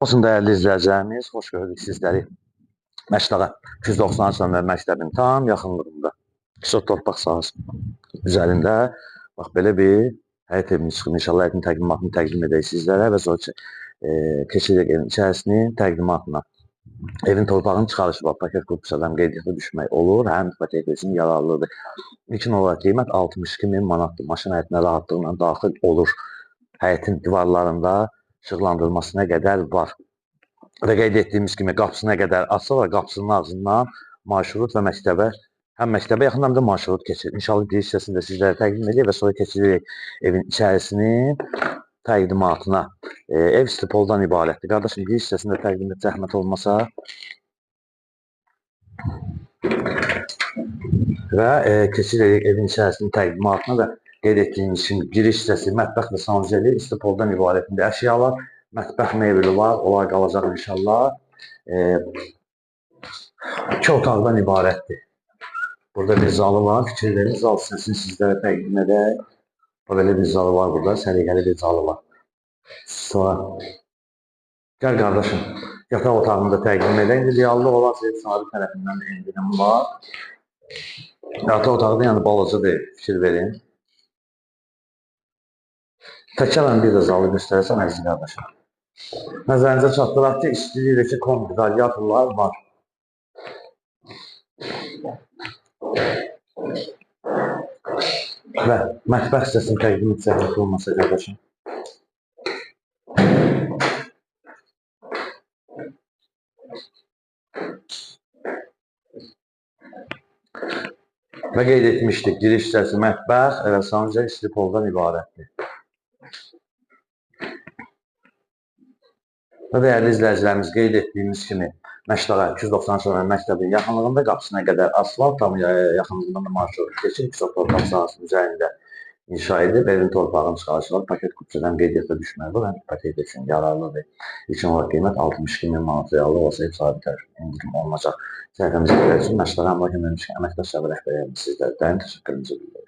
Olsun dəyərli izləyicilərimiz, xoş gördük sizləri Məşdağa 290 nömrə məktəbin tam yaxınlığında Qısot torpaq sahəsi üzərində bax belə bir həyət evini çıxım. İnşallah həyətin təqdimatını təqdim edək sizlərə və sonra keçirik evin içərisinin təqdimatına. Evin torpağının çıxarışı var. Paket qrupçadan qeydiyyata düşmək olur. Həm ipoteka üçün yararlıdır. İlkin olaraq qiymət 62.000 manatdır. Maşın həyətinə rahatlıqla daxil olur. Həyətin divarlarında işıqlandırmasına qədər var. Və qeyd etdiyimiz kimi qapısına qədər açsa da qapısının ağzından marşrut və məktəbə, həm məktəbə yaxın, həm də marşrut keçir. İnşallah giriş hissəsində sizlərə təqdim edək və sonra keçirik evin içərisinin təqdimatına. Ev stipoldan ibarətdir. Qardaşım, giriş hissəsində təqdim et, zəhmət olmasa. Və keçirik evin içərisinin təqdimatına və qeyd etdiyimiz kimi giriş hissəsi, mətbəx və sanuzeli stipoldan ibarətində əşyalar. Mətbəx mebeli var, onlar qalacaq inşallah. 2 otaqdan ibarətdir. Burada bir zalı var, fikir verin, zal hissəsini sizlərə təqdim edək. Belə bir zalı var burada, səliqəli bir zalı var. Sonra, gəl qardaşım, yataq otağını da təqdim edək. İdeallı olan sahibi tərəfindən də endirim var. Yataq otağı da yəni balaca deyil, fikir verin. Təkərən bir də zalı göstərəsən əziz qardaşım. Nəzərinizə çatdıraq ki, istəyirək ki, kombi radiatorlar var. Və mətbəx hissəsini təqdim edəcək olmasa qardaşım. Və qeyd etmişdik, giriş hissəsi mətbəx və sanuzel stipoldan ibarətdir. Və dəyərli izləyicilərimiz, qeyd etdiyimiz kimi Məşdağa 290 nömrə məktəbin yaxınlığında qapısına qədər asfalt, tam yaxınlığında da marşrut keçir. Qısot torpaq sahəsinin üzərində inşa edib, evin torpağının çıxarışı var. Paket qrupçadan qeydiyyata düşmək var. Həm ipoteka üçün yararlıdır. İlkin olaraq qiymət 62.000 manat reallı olsa ev sahibi tərəfindən endirim olunacaq. Səhifəmizə görə üçün Məşdağa əmlak əməkdaş şəbə rəhbərliyimiz sizlərə dərin təşəkkürümüzü bildiririk.